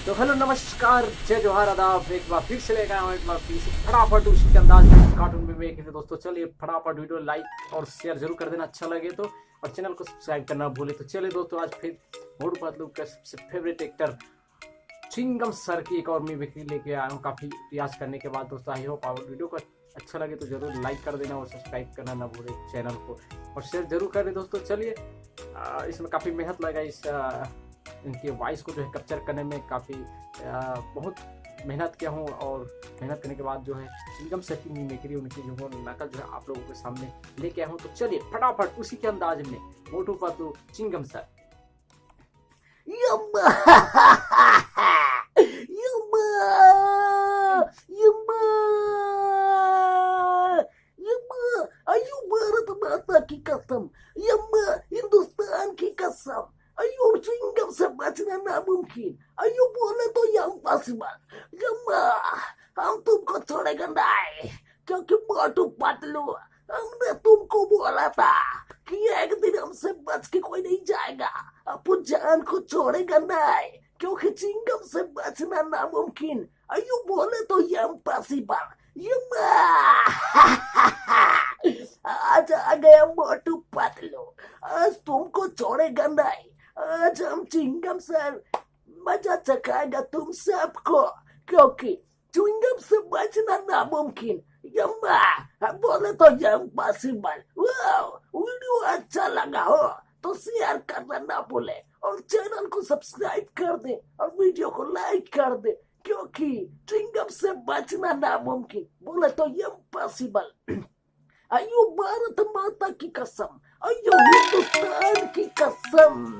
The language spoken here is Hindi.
तो हेलो नमस्कार जय जोहार आदाब, एक बार फिर से लेकर आया हूँ एक बार फिर से फटाफट उसी के अंदाज में कार्टून में एक दोस्तों। चलिए फटाफट वीडियो लाइक और शेयर जरूर कर देना अच्छा लगे तो, और चैनल को सब्सक्राइब करना भूले तो। चलिए दोस्तों, आज फिर मोटू पतलू का सबसे फेवरेट एक्टर चिंगम सर की एक और मूवी लेके आया हूँ काफ़ी प्रयास करने के बाद। दोस्तों आई होप आप वीडियो को अच्छा लगे तो जरूर लाइक कर देना और सब्सक्राइब करना ना भूले चैनल को, और शेयर जरूर करें दोस्तों। चलिए इसमें काफ़ी मेहनत लगा, इस इनके वॉइस को जो है कैप्चर करने में काफ़ी बहुत मेहनत किया हूँ, और मेहनत करने के बाद जो है चिंगम सर की मिमिक्री उनकी जो नकल जो है आप लोगों के सामने लेके आया हूँ। तो चलिए फटाफट उसी के अंदाज में Motu Patlu Chingam sir. Yumma! Yumma! Yumma! Yumma! Ayo Bharat Mata की कसम, यम्मा हिंदुस्तान की कसम, अयो चिंगम से बचना नामुमकिन, अयो बोले तो इम्पॉसिबल। यम्मा हम तुमको छोड़ेगा नहीं, क्योंकि मोटू पतलू हमने तुमको बोला था कि एक दिन हमसे बच के कोई नहीं जाएगा। अपू जान को छोड़ेगा नहीं, क्योंकि चिंगम से बचना नामुमकिन, अयो बोले तो इम्पॉसिबल। आज आ गया मोटू पतलू, आज तुमको छोड़ेगा नहीं। आज हम चिंगम सर मजा चखाएगा तुम सबको, क्योंकि चिंगम से बचना नामुमकिन, यम्मा बोले तो इम्पॉसिबल। वीडियो अच्छा लगा हो तो शेयर करना ना भूले, और चैनल को सब्सक्राइब कर दे और वीडियो को लाइक कर दे, क्योंकि चिंगम से बचना नामुमकिन, बोले तो इम्पॉसिबल। अयो भारत माता की कसम, अयो हिंदुस्तान की कसम।